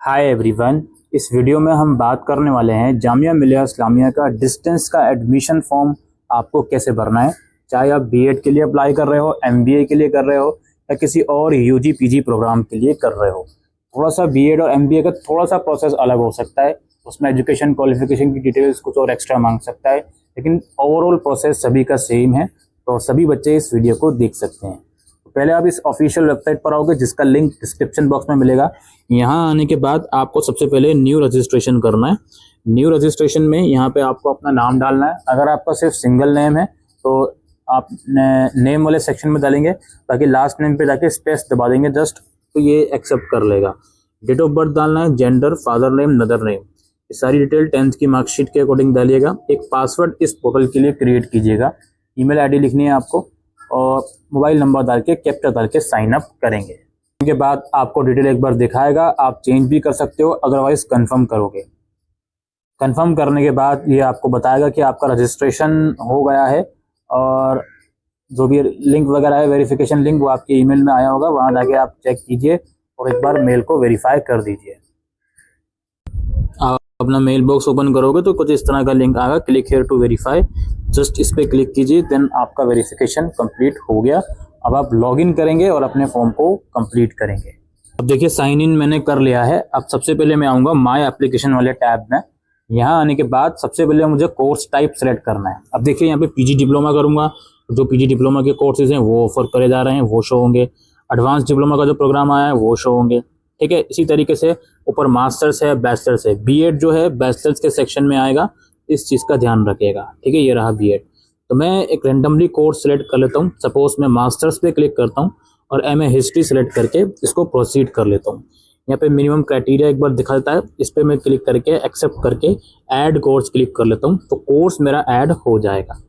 Hi everyone. इस video में हम बात करने वाले हैं जामिया मिलिया इस्लामिया का डिस्टेंस का एडमिशन फॉर्म आपको कैसे भरना है। चाहे आप बीएड के लिए अप्लाई कर रहे हो, एमबीए के लिए कर रहे हो या किसी और यूजी पीजी प्रोग्राम के लिए कर रहे हो। थोड़ा सा बीएड और एमबीए का थोड़ा सा प्रोसेस अलग हो सकता है, उसमें एजुकेशन क्वालिफिकेशन की डिटेल्स कुछ और एक्स्ट्रा मांग सकता है, लेकिन ओवरऑल प्रोसेस सभी का सेम है, तो सभी बच्चे इस वीडियो को देख सकते हैं। पहले आप इस ऑफिशियल वेबसाइट पर आओगे जिसका लिंक डिस्क्रिप्शन बॉक्स में मिलेगा। यहाँ आने के बाद आपको सबसे पहले न्यू रजिस्ट्रेशन करना है। न्यू रजिस्ट्रेशन में यहाँ पे आपको अपना नाम डालना है। अगर आपका सिर्फ सिंगल नेम है तो आप नेम वाले सेक्शन में डालेंगे, बाकी लास्ट नेम पे जाके स्पेस दबा देंगे जस्ट, तो ये एक्सेप्ट कर लेगा। डेट ऑफ बर्थ डालना है, gender, father name, mother name, ये सारी डिटेल 10th की मार्कशीट के अकॉर्डिंग डालिएगा। एक पासवर्ड इस पोर्टल के लिए क्रिएट कीजिएगा। ईमेल आईडी लिखनी है आपको और मोबाइल नंबर डाल के कैप्चा डाल के साइन अप करेंगे। उसके बाद आपको डिटेल एक बार दिखाएगा, आप चेंज भी कर सकते हो, अदरवाइज कंफर्म करोगे। कंफर्म करने के बाद ये आपको बताएगा कि आपका रजिस्ट्रेशन हो गया है और जो भी लिंक वगैरह है, वेरिफिकेशन लिंक, वो आपके ईमेल में आया होगा। वहाँ जाके आप चेक कीजिए और एक बार मेल को वेरीफाई कर दीजिए। आप अपना मेल बॉक्स ओपन करोगे तो कुछ इस तरह का लिंक आएगा, click here to verify. Just इस पर क्लिक कीजिए, देन आपका वेरिफिकेशन कंप्लीट हो गया। अब आप लॉगिन करेंगे और अपने फॉर्म को कंप्लीट करेंगे। अब देखिए साइन इन मैंने कर लिया है। अब सबसे पहले मैं आऊँगा माय एप्लीकेशन वाले टैब में। यहाँ आने के बाद सबसे पहले मुझे कोर्स टाइप सेलेक्ट करना है। अब देखिए यहाँ पे पीजी डिप्लोमा करूँगा, जो पीजी डिप्लोमा के कोर्सेज हैं वो ऑफर करे जा रहे हैं, वो शो होंगे। एडवांस डिप्लोमा का जो प्रोग्राम आया है वो शो होंगे, ठीक है। इसी तरीके से ऊपर मास्टर्स है, बैचलर्स है। बीएड जो है बैचलर्स के सेक्शन में आएगा, इस चीज़ का ध्यान रखिएगा, ठीक है। ये रहा बीएड। तो मैं एक रेंडमली कोर्स सेलेक्ट कर लेता हूँ। सपोज मैं मास्टर्स पे क्लिक करता हूँ और एमए हिस्ट्री सेलेक्ट करके इसको प्रोसीड कर लेता हूँ। यहाँ पे मिनिमम क्राइटेरिया एक बार दिखा देता है, इस पर मैं क्लिक करके एक्सेप्ट करके ऐड कोर्स क्लिक कर लेता हूँ, तो कोर्स मेरा ऐड हो जाएगा।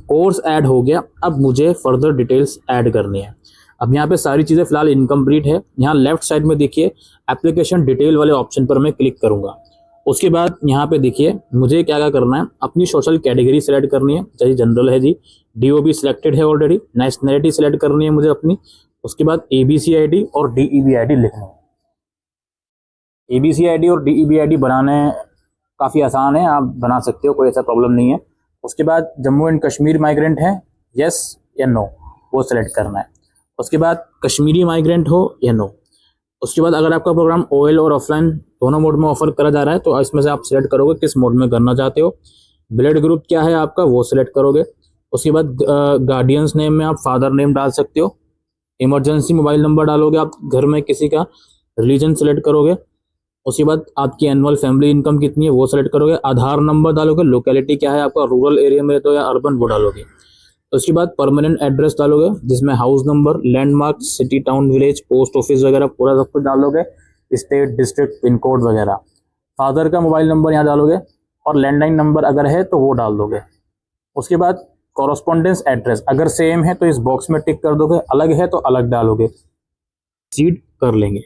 कोर्स ऐड हो गया। अब मुझे फर्दर डिटेल्स ऐड करनी है। अब यहाँ पे सारी चीज़ें फिलहाल इनकम्प्लीट है। यहाँ लेफ्ट साइड में देखिए एप्लीकेशन डिटेल वाले ऑप्शन पर मैं क्लिक करूँगा। उसके बाद यहाँ पे देखिए मुझे क्या क्या करना है, अपनी सोशल कैटेगरी सेलेक्ट करनी है। चाहे जनरल है जी, डीओबी सिलेक्टेड है ऑलरेडी। नेशनैलिटी सेलेक्ट करनी है मुझे अपनी। उसके बाद एबीसी आईडी और डीईबी आईडी लिखनी है। एबीसी आईडी और डीईबी आईडी बनाने काफ़ी आसान है, आप बना सकते हो, कोई ऐसा प्रॉब्लम नहीं है। उसके बाद जम्मू एंड कश्मीर माइग्रेंट है, यस या नो, वो सेलेक्ट करना है। उसके बाद कश्मीरी माइग्रेंट हो या नो। उसके बाद अगर आपका प्रोग्राम ओएल और ऑफलाइन दोनों मोड में ऑफर करा जा रहा है तो इसमें से आप सिलेक्ट करोगे किस मोड में करना चाहते हो। ब्लड ग्रुप क्या है आपका, वो सिलेक्ट करोगे। उसके बाद गार्डियंस नेम में आप फादर नेम डाल सकते हो। इमरजेंसी मोबाइल नंबर डालोगे आप घर में किसी का। रिलीजन सेलेक्ट करोगे। उसके बाद आपकी एनुअल फैमिली इनकम कितनी है वो सेलेक्ट करोगे। आधार नंबर डालोगे। लोकेलिटी क्या है आपका, रूरल एरिया में तो या अर्बन, वो डालोगे। उसके बाद परमानेंट एड्रेस डालोगे जिसमें house number, landmark, city, town, village, post office वगैरह पूरा सब कुछ डालोगे। स्टेट, डिस्ट्रिक्ट, पिन कोड वगैरह। फादर का मोबाइल नंबर यहाँ डालोगे और लैंडलाइन नंबर अगर है तो वो डाल दोगे। उसके बाद कॉरस्पॉन्डेंस एड्रेस अगर सेम है तो इस बॉक्स में टिक कर दोगे, अलग है तो अलग डालोगे। सीड कर लेंगे।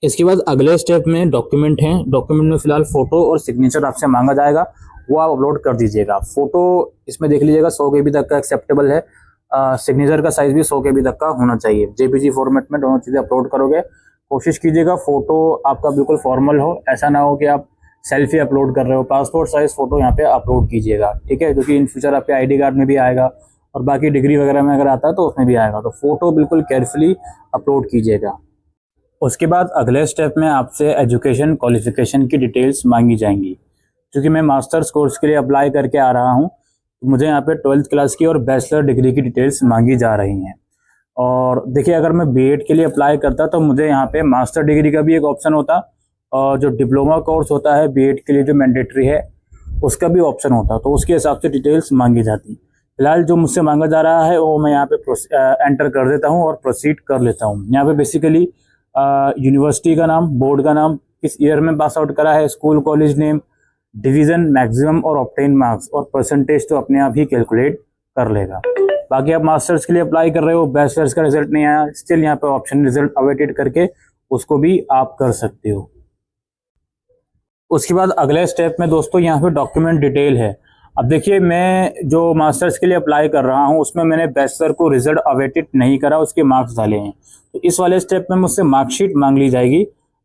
इसके बाद अगले स्टेप में डॉक्यूमेंट हैं। डॉक्यूमेंट में फिलहाल फोटो और सिग्नेचर आपसे मांगा जाएगा, वो आप अपलोड कर दीजिएगा। फोटो इसमें देख लीजिएगा 100 KB तक का एक्सेप्टेबल है। सिग्नेचर का साइज भी 100 KB तक का होना चाहिए। जेपीजी फॉर्मेट में दोनों चीज़ें अपलोड करोगे। कोशिश कीजिएगा फोटो आपका बिल्कुल फॉर्मल हो, ऐसा ना हो कि आप सेल्फी अपलोड कर रहे हो। पासपोर्ट साइज फोटो यहाँ पे अपलोड कीजिएगा, ठीक है, जो कि इन फ्यूचर आपके आईडी कार्ड में भी आएगा और बाकी डिग्री वगैरह में अगर आता है तो उसमें भी आएगा। तो फोटो बिल्कुल केयरफुली अपलोड कीजिएगा। उसके बाद अगले स्टेप में आपसे एजुकेशन क्वालिफिकेशन की डिटेल्स मांगी जाएंगी। क्योंकि मैं मास्टर्स कोर्स के लिए अप्लाई करके आ रहा हूँ, तो मुझे यहाँ पे 12th क्लास की और बैचलर डिग्री की डिटेल्स मांगी जा रही हैं। और देखिए अगर मैं बीएड के लिए अप्लाई करता तो मुझे यहाँ पे मास्टर डिग्री का भी एक ऑप्शन होता और जो डिप्लोमा कोर्स होता है बीएड के लिए जो मैंडेटरी है उसका भी ऑप्शन होता, तो उसके हिसाब से डिटेल्स मांगी जाती। फिलहाल जो मुझसे मांगा जा रहा है वो मैं यहाँ पे एंटर कर देता हूँ और प्रोसीड कर लेता हूँ। यहाँ पे बेसिकली यूनिवर्सिटी का नाम, बोर्ड का नाम, किस ईयर में पास आउट करा है, school college name, division, maximum और ऑब्टेन मार्क्स और परसेंटेज तो अपने आप ही कैलकुलेट कर लेगा। बाकी आप मास्टर्स के लिए अप्लाई कर रहे हो, बैचलर्स का रिजल्ट नहीं आया, स्टिल यहाँ पे ऑप्शन रिजल्ट अवेटेड करके उसको भी आप कर सकते हो। उसके बाद अगले स्टेप में दोस्तों यहाँ पे डॉक्यूमेंट डिटेल है। अब देखिए मैं जो मास्टर्स के लिए अप्लाई कर रहा हूँ उसमें मैंने बैचलर को रिजल्ट अवेटेड नहीं करा, उसके मार्क्स डाले हैं। तो इस वाले स्टेप में मुझसे मार्कशीट मांग ली जाएगी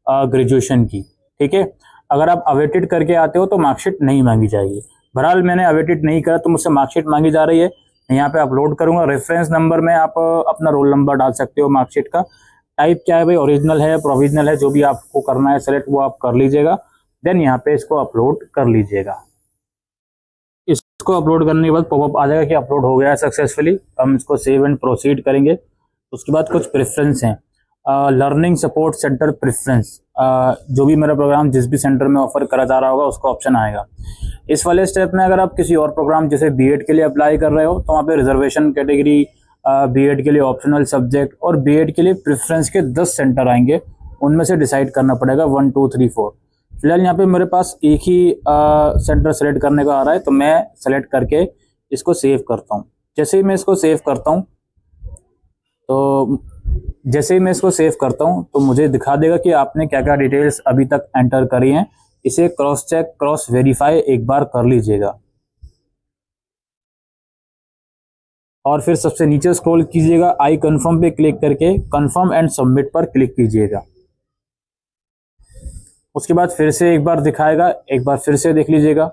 ग्रेजुएशन की। ठीक है, अगर आप अवेटेड करके आते हो तो मार्कशीट नहीं मांगी जाएगी। बहरहाल मैंने अवेटेड नहीं करा तो मुझसे मार्कशीट मांगी जा रही है। यहाँ पे अपलोड करूंगा रेफरेंस नंबर में, आप अपना रोल नंबर डाल सकते हो। मार्कशीट का टाइप क्या है भाई, ओरिजिनल है, प्रोविजनल है, जो भी आपको करना है सेलेक्ट वो आप कर लीजिएगा। देन यहाँ पे इसको अपलोड कर लीजिएगा। इसको अपलोड करने के बाद पॉपअप आ जाएगा कि अपलोड हो गया है सक्सेसफुली। हम इसको सेव एंड प्रोसीड करेंगे। उसके बाद कुछ प्रेफरेंस हैं, लर्निंग सपोर्ट सेंटर प्रेफरेंस, जो भी मेरा प्रोग्राम जिस भी सेंटर में ऑफर करा जा रहा होगा उसका ऑप्शन आएगा। इस वाले स्टेप में अगर आप किसी और प्रोग्राम जैसे बीएड के लिए अप्लाई कर रहे हो तो वहाँ पे रिजर्वेशन कैटेगरी, बीएड के लिए ऑप्शनल सब्जेक्ट और बीएड के लिए प्रेफरेंस के 10 सेंटर आएंगे। उनमें से डिसाइड करना पड़ेगा 1 2 3 4। फिलहाल यहाँ पे मेरे पास एक ही सेंटर सेलेक्ट करने का आ रहा है, तो मैं सेलेक्ट करके इसको सेव करता हूँ। जैसे ही मैं इसको सेव करता हूँ तो मुझे दिखा देगा कि आपने क्या क्या डिटेल्स अभी तक एंटर करी हैं। इसे क्रॉस चेक, क्रॉस वेरीफाई एक बार कर लीजिएगा और फिर सबसे नीचे स्क्रॉल कीजिएगा, आई कंफर्म पे क्लिक करके कंफर्म एंड सबमिट पर क्लिक कीजिएगा। उसके बाद फिर से एक बार दिखाएगा, एक बार फिर से देख लीजिएगा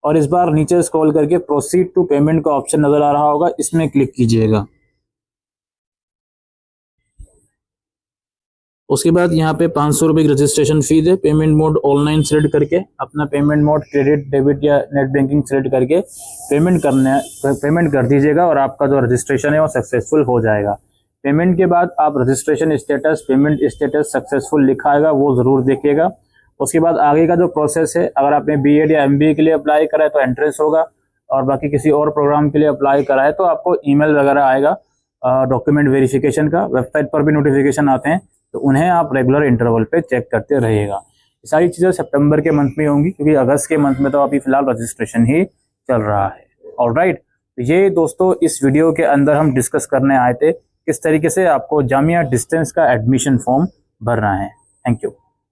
और इस बार नीचे स्क्रॉल करके प्रोसीड टू पेमेंट का ऑप्शन नजर आ रहा होगा, इसमें क्लिक कीजिएगा। उसके बाद यहाँ पे 500 रुपये की रजिस्ट्रेशन फीस है। पेमेंट मोड ऑनलाइन सेलेक्ट करके अपना पेमेंट मोड क्रेडिट, डेबिट या नेट बैंकिंग सेलेक्ट करके पेमेंट कर दीजिएगा और आपका जो रजिस्ट्रेशन है वो सक्सेसफुल हो जाएगा। पेमेंट के बाद आप registration status, payment status successful लिखा आएगा, वो ज़रूर देखिएगा। उसके बाद आगे का जो प्रोसेस है, अगर आपने बीएड या एमबीए के लिए अप्लाई करा है तो एंट्रेंस होगा और बाकी किसी और प्रोग्राम के लिए अप्लाई करा है तो आपको ईमेल वगैरह आएगा डॉक्यूमेंट वेरिफिकेशन का। वेबसाइट पर भी नोटिफिकेशन आते हैं तो उन्हें आप रेगुलर इंटरवल पे चेक करते रहिएगा। ये सारी चीज़ें सितंबर के मंथ में होंगी क्योंकि अगस्त के मंथ में तो अभी फिलहाल रजिस्ट्रेशन ही चल रहा है। ऑलराइट, ये दोस्तों इस वीडियो के अंदर हम डिस्कस करने आए थे किस तरीके से आपको जामिया डिस्टेंस का एडमिशन फॉर्म भरना है। Thank you.